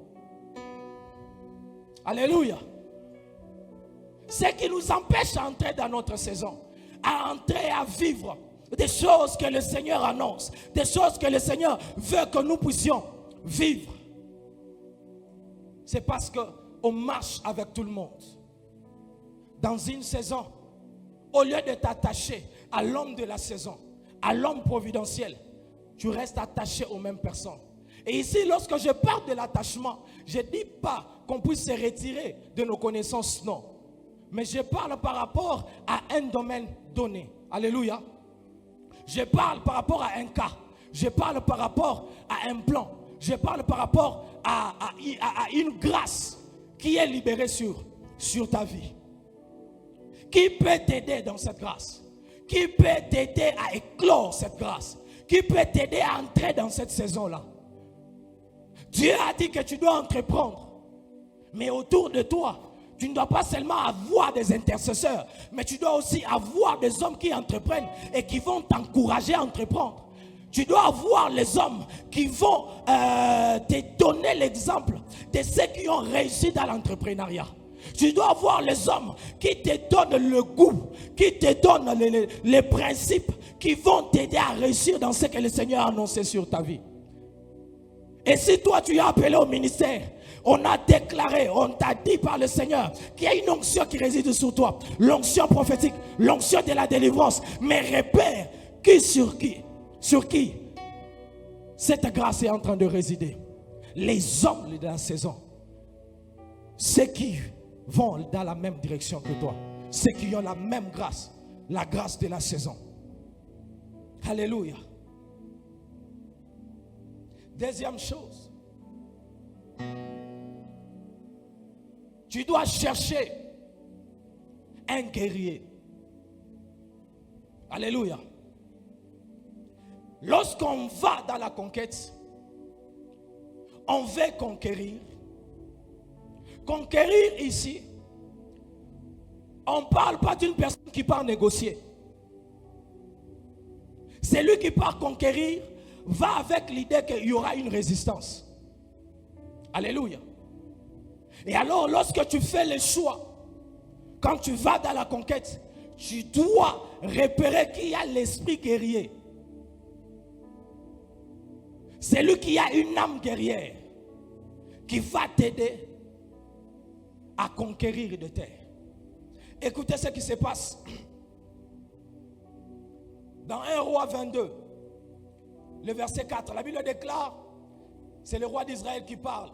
Alléluia. Ce qui nous empêche d'entrer dans notre saison, à entrer, à vivre des choses que le Seigneur annonce, des choses que le Seigneur veut que nous puissions vivre, c'est parce qu'on marche avec tout le monde. Dans une saison, au lieu de t'attacher à l'homme de la saison, à l'homme providentiel, tu restes attaché aux mêmes personnes. Et ici, lorsque je parle de l'attachement, je ne dis pas qu'on puisse se retirer de nos connaissances, non. Mais je parle par rapport à un domaine donné. Alléluia. Je parle par rapport à un cas. Je parle par rapport à un plan. Je parle par rapport à une grâce qui est libérée sur ta vie. Qui peut t'aider dans cette grâce? Qui peut t'aider à éclore cette grâce? Qui peut t'aider à entrer dans cette saison-là? Dieu a dit que tu dois entreprendre. Mais autour de toi, tu ne dois pas seulement avoir des intercesseurs, mais tu dois aussi avoir des hommes qui entreprennent et qui vont t'encourager à entreprendre. Tu dois avoir les hommes qui vont te donner l'exemple de ceux qui ont réussi dans l'entrepreneuriat. Tu dois avoir les hommes qui te donnent le goût, qui te donnent les principes qui vont t'aider à réussir dans ce que le Seigneur a annoncé sur ta vie. Et si toi tu es appelé au ministère, on a déclaré, on t'a dit par le Seigneur qu'il y a une onction qui réside sur toi, l'onction prophétique, l'onction de la délivrance, mais repère qui sur qui cette grâce est en train de résider. Les hommes de la saison, ceux qui vont dans la même direction que toi, ceux qui ont la même grâce, la grâce de la saison. Alléluia. Deuxième chose, tu dois chercher un guerrier. Alléluia. Lorsqu'on va dans la conquête, on veut conquérir. Conquérir ici, on ne parle pas d'une personne qui part négocier. Celui qui part conquérir va avec l'idée qu'il y aura une résistance. Alléluia. Et alors, lorsque tu fais le choix, quand tu vas dans la conquête, tu dois repérer qu'il y a l'esprit guerrier. C'est lui qui a une âme guerrière qui va t'aider à conquérir de terre. Écoutez ce qui se passe. Dans 1 Roi 22, le verset 4, la Bible déclare, c'est le roi d'Israël qui parle.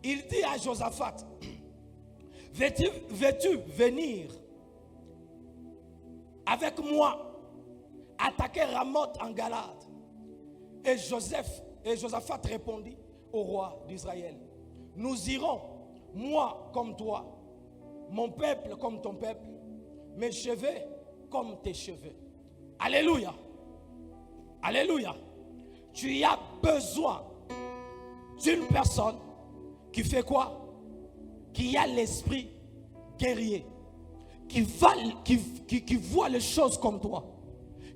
Il dit à Josaphat, veux-tu venir avec moi attaquer Ramoth en Galade? Et Josaphat répondit au roi d'Israël, nous irons, moi comme toi, mon peuple comme ton peuple, mes cheveux comme tes cheveux. Alléluia. Alléluia. Tu as besoin d'une personne qui fait quoi? Qui a l'esprit guerrier, qui voit les choses comme toi,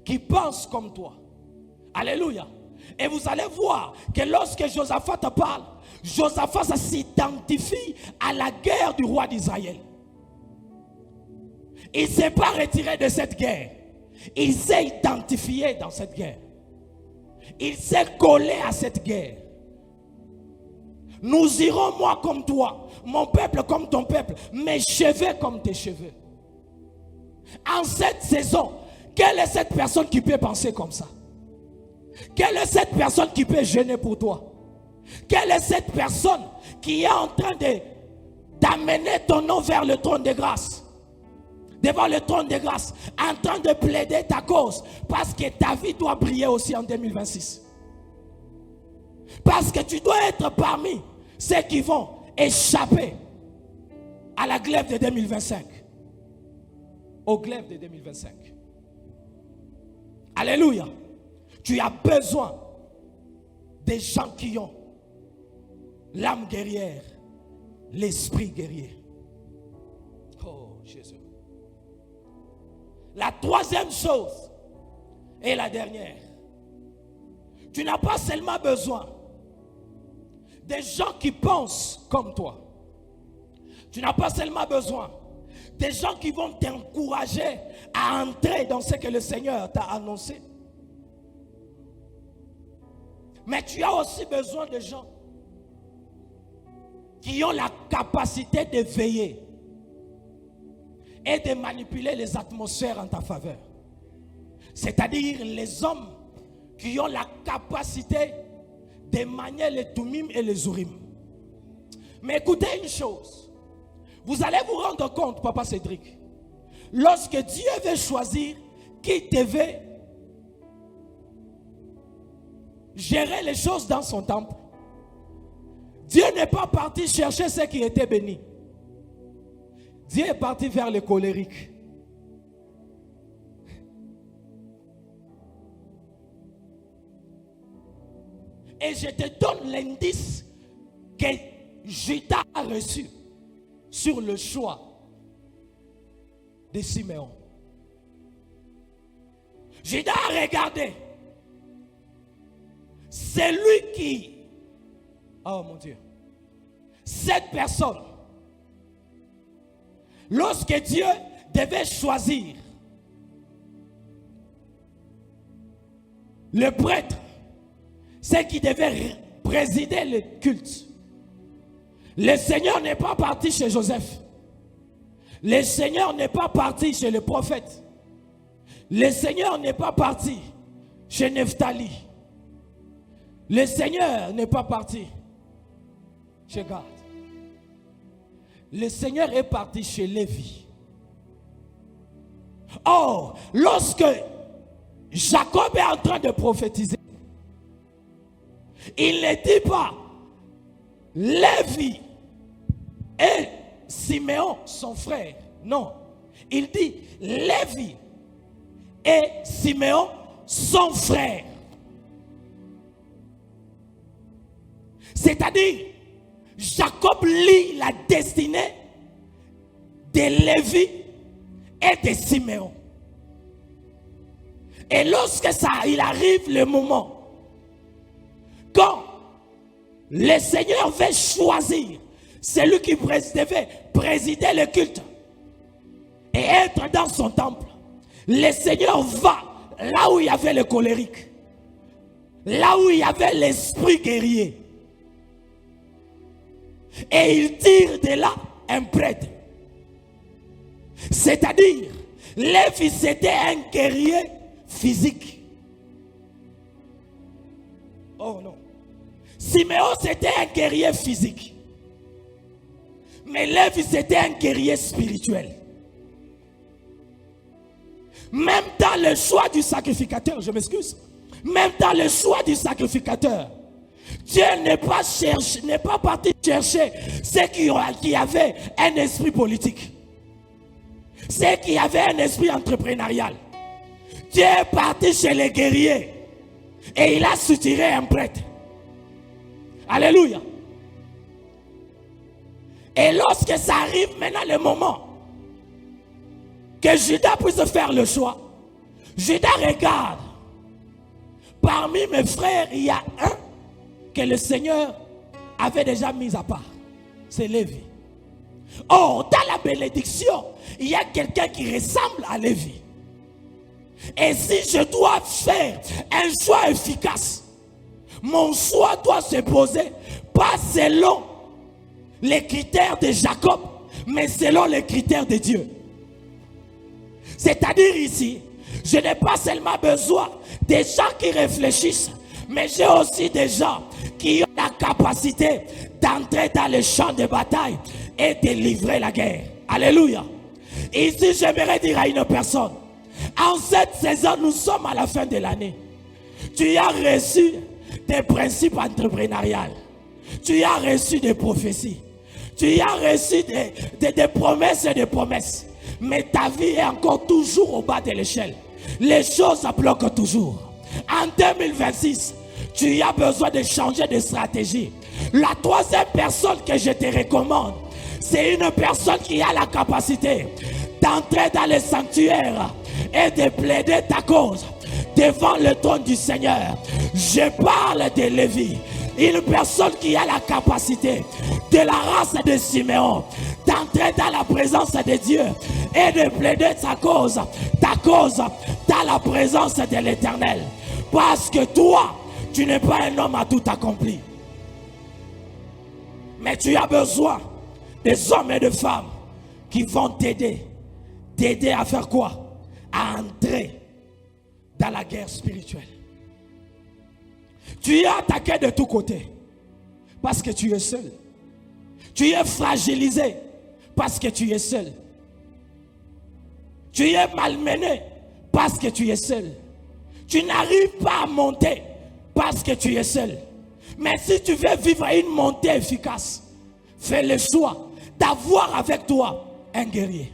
qui pense comme toi. Alléluia. Et vous allez voir que lorsque Josaphat parle, Josaphat s'identifie à la guerre du roi d'Israël. Il ne s'est pas retiré de cette guerre. Il s'est identifié dans cette guerre. Il s'est collé à cette guerre. Nous irons, moi comme toi, mon peuple comme ton peuple, mes cheveux comme tes cheveux. En cette saison, quelle est cette personne qui peut penser comme ça? Quelle est cette personne qui peut gêner pour toi? Quelle est cette personne qui est en train d'amener ton nom vers le trône de grâce? Devant le trône de grâce, en train de plaider ta cause, parce que ta vie doit briller aussi en 2026. Parce que tu dois être parmi ceux qui vont échapper à la glaive de 2025. Au glaive de 2025. Alléluia. Tu as besoin des gens qui ont l'âme guerrière, l'esprit guerrier. Oh Jésus. La troisième chose et la dernière. Tu n'as pas seulement besoin des gens qui pensent comme toi. Tu n'as pas seulement besoin des gens qui vont t'encourager à entrer dans ce que le Seigneur t'a annoncé. Mais tu as aussi besoin de gens qui ont la capacité de veiller et de manipuler les atmosphères en ta faveur. C'est-à-dire les hommes qui ont la capacité de manier les Tumim et les Urim. Mais écoutez une chose, vous allez vous rendre compte, Papa Cédric, lorsque Dieu veut choisir qui devait gérer les choses dans son temple, Dieu n'est pas parti chercher ceux qui étaient bénis. Dieu est parti vers les colériques. Et je te donne l'indice que Judas a reçu sur le choix de Siméon. Judas a regardé. C'est lui qui, oh mon Dieu, cette personne, lorsque Dieu devait choisir le prêtre, c'est qui devait présider le culte, le Seigneur n'est pas parti chez Joseph. Le Seigneur n'est pas parti chez le prophète. Le Seigneur n'est pas parti chez Nephtali. Le Seigneur n'est pas parti chez Gad. Le Seigneur est parti chez Lévi. Or, lorsque Jacob est en train de prophétiser, Il ne dit pas Lévi et Siméon, son frère. Non. Il dit Lévi et Siméon, son frère. C'est-à-dire, Jacob lit la destinée de Lévi et de Siméon. Et lorsque il arrive le moment, quand le Seigneur veut choisir celui qui devait présider le culte et être dans son temple, le Seigneur va là où il y avait le colérique, là où il y avait l'esprit guerrier. Et il tire de là un prêtre. C'est-à-dire, Lévi c'était un guerrier physique. Oh non. Siméon c'était un guerrier physique. Mais Lévi c'était un guerrier spirituel. Même dans le choix du sacrificateur, je m'excuse, même dans le choix du sacrificateur, Dieu n'est pas parti chercher ceux qui avaient un esprit politique, ceux qui avaient un esprit entrepreneurial. Dieu est parti chez les guerriers et il a soutiré un prêtre. Alléluia. Et lorsque ça arrive maintenant le moment que Judas puisse faire le choix, Judas regarde. Parmi mes frères, il y a un que le Seigneur avait déjà mis à part. C'est Lévi. Or, dans la bénédiction, il y a quelqu'un qui ressemble à Lévi. Et si je dois faire un choix efficace, mon choix doit se poser pas selon les critères de Jacob, mais selon les critères de Dieu. C'est-à-dire ici, je n'ai pas seulement besoin des gens qui réfléchissent, mais j'ai aussi des gens qui ont la capacité d'entrer dans le champ de bataille et de livrer la guerre. Alléluia. Ici, j'aimerais dire à une personne, en cette saison, nous sommes à la fin de l'année. Tu as reçu des principes entrepreneuriaux. Tu as reçu des prophéties. Tu as reçu des promesses et des promesses. Mais ta vie est encore toujours au bas de l'échelle. Les choses bloquent toujours. En 2026, tu as besoin de changer de stratégie. La troisième personne que je te recommande, c'est une personne qui a la capacité d'entrer dans le sanctuaire et de plaider ta cause devant le trône du Seigneur. Je parle de Lévi, une personne qui a la capacité de la race de Siméon d'entrer dans la présence de Dieu et de plaider ta cause dans la présence de l'Éternel. Parce que toi, tu n'es pas un homme à tout accompli. Mais tu as besoin des hommes et des femmes qui vont t'aider à faire quoi? À entrer dans la guerre spirituelle. Tu es attaqué de tous côtés parce que tu es seul. Tu es fragilisé parce que tu es seul. Tu es malmené parce que tu es seul. Tu n'arrives pas à monter parce que tu es seul. Mais si tu veux vivre une montée efficace, fais le choix d'avoir avec toi un guerrier.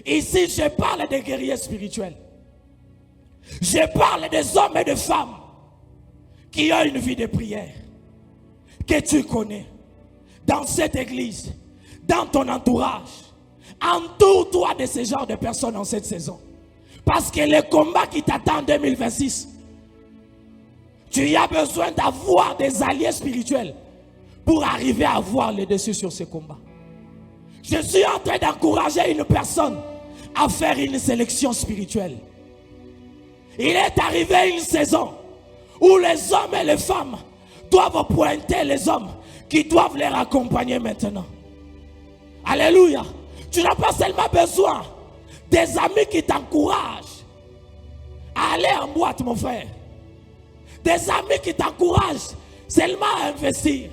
Ici, je parle des guerriers spirituels. Je parle des hommes et des femmes qui ont une vie de prière, que tu connais, dans cette église, dans ton entourage. Entoure-toi de ce genre de personnes en cette saison. Parce que le combat qui t'attend en 2026, tu as besoin d'avoir des alliés spirituels pour arriver à avoir le dessus sur ce combat. Je suis en train d'encourager une personne à faire une sélection spirituelle. Il est arrivé une saison où les hommes et les femmes doivent pointer les hommes qui doivent les accompagner maintenant. Alléluia. Tu n'as pas seulement besoin des amis qui t'encouragent à aller en boîte, mon frère. Des amis qui t'encouragent seulement à investir.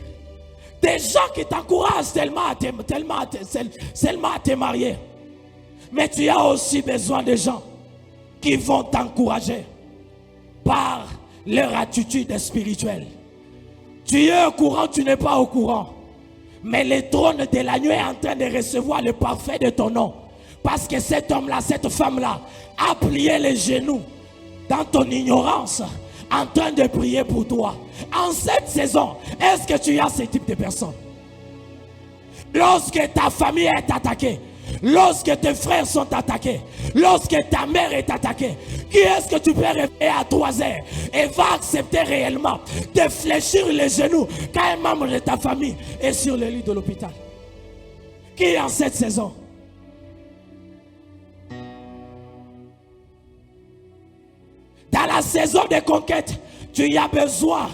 Des gens qui t'encouragent seulement à te marier. Mais tu as aussi besoin de gens qui vont t'encourager par leur attitude spirituelle. Tu es au courant, tu n'es pas au courant. Mais le trône de l'agneau est en train de recevoir le parfait de ton nom. Parce que cet homme-là, cette femme-là, a plié les genoux dans ton ignorance, en train de prier pour toi. En cette saison, est-ce que tu as ce type de personne? Lorsque ta famille est attaquée, lorsque tes frères sont attaqués, lorsque ta mère est attaquée, qui est-ce que tu peux réveiller à 3 heures et va accepter réellement de fléchir les genoux quand un membre de ta famille est sur le lit de l'hôpital? Qui en cette saison? Dans la saison de conquête, tu as besoin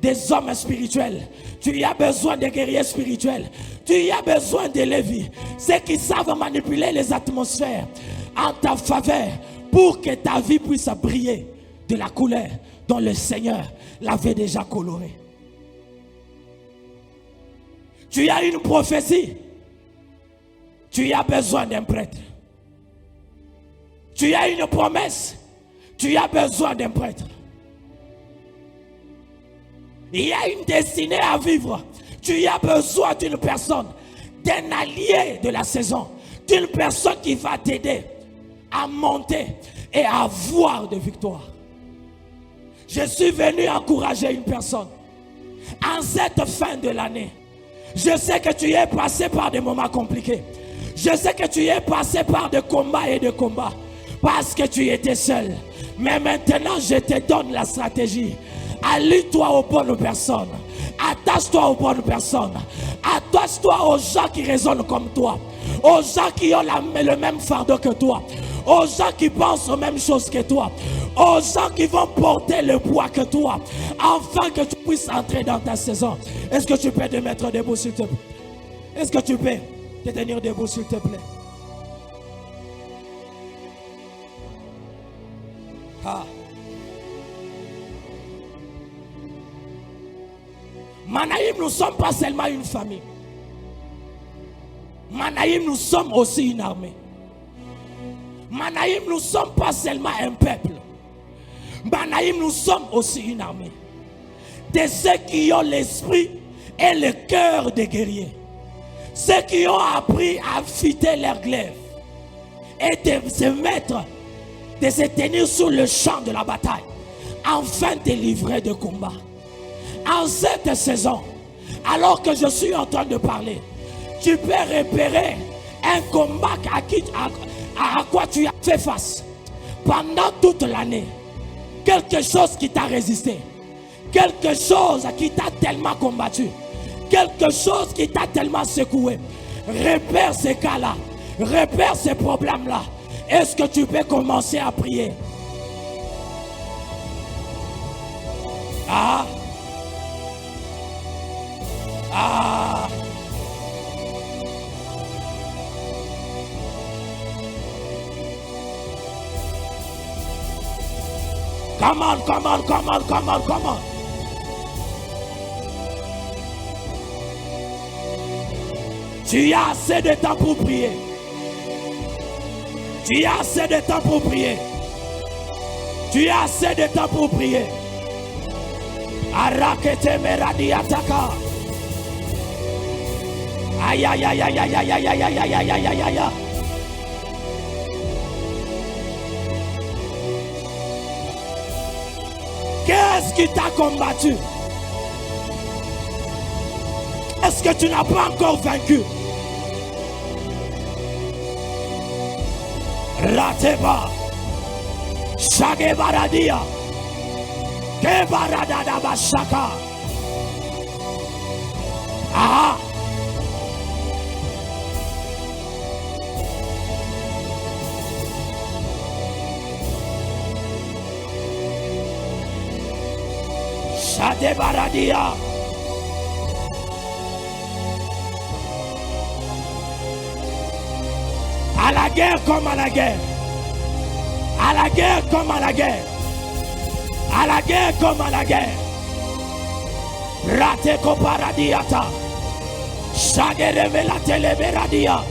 des hommes spirituels. Tu as besoin des guerriers spirituels. Tu as besoin de Lévi. Ceux qui savent manipuler les atmosphères en ta faveur pour que ta vie puisse briller de la couleur dont le Seigneur l'avait déjà colorée. Tu as une prophétie. Tu as besoin d'un prêtre. Tu as une promesse. Tu as besoin d'un prêtre. Il y a une destinée à vivre. Tu as besoin d'une personne, d'un allié de la saison, d'une personne qui va t'aider à monter et à avoir des victoires. Je suis venu encourager une personne. En cette fin de l'année, je sais que tu es passé par des moments compliqués. Je sais que tu es passé par des combats et des combats parce que tu étais seul. Mais maintenant, je te donne la stratégie. Allie-toi aux bonnes personnes. Attache-toi aux bonnes personnes. Attache-toi aux gens qui raisonnent comme toi. Aux gens qui ont le même fardeau que toi. Aux gens qui pensent aux mêmes choses que toi. Aux gens qui vont porter le poids que toi. Afin que tu puisses entrer dans ta saison. Est-ce que tu peux te mettre debout s'il te plaît? Est-ce que tu peux te tenir debout s'il te plaît? Ah. Manaïm, nous ne sommes pas seulement une famille. Manaïm, nous sommes aussi une armée. Manaïm, nous ne sommes pas seulement un peuple. Manaïm, nous sommes aussi une armée. De ceux qui ont l'esprit et le cœur des guerriers. Ceux qui ont appris à affûter leurs glaives et de se mettre, de se tenir sur le champ de la bataille afin de livrer de combat. En cette saison, alors que je suis en train de parler, tu peux repérer un combat à quoi tu as fait face pendant toute l'année. Quelque chose qui t'a résisté, quelque chose qui t'a tellement combattu, quelque chose qui t'a tellement secoué. Repère ces cas-là, repère ces problèmes-là. Est-ce que tu peux commencer à prier? Ah! Ah! Come on, come on, come on, come on, come on. Tu as assez de temps pour prier. Tu as assez de temps pour prier. Tu as assez de temps pour prier. Arakete meradiataka. Aïe aïe aïe aïe aïe aïe aïe aïe aïe aïe aïe aïe aïe. Qu'est-ce qui t'a combattu? Est-ce que tu n'as pas encore vaincu? Rateba Shage Baradia Kebaradada Bashaka. Ah! Shade Baradia. À la guerre comme à la guerre. À la guerre comme à la guerre. À la guerre comme à la guerre. Rate ko paradiata. Shage revela teleberadia.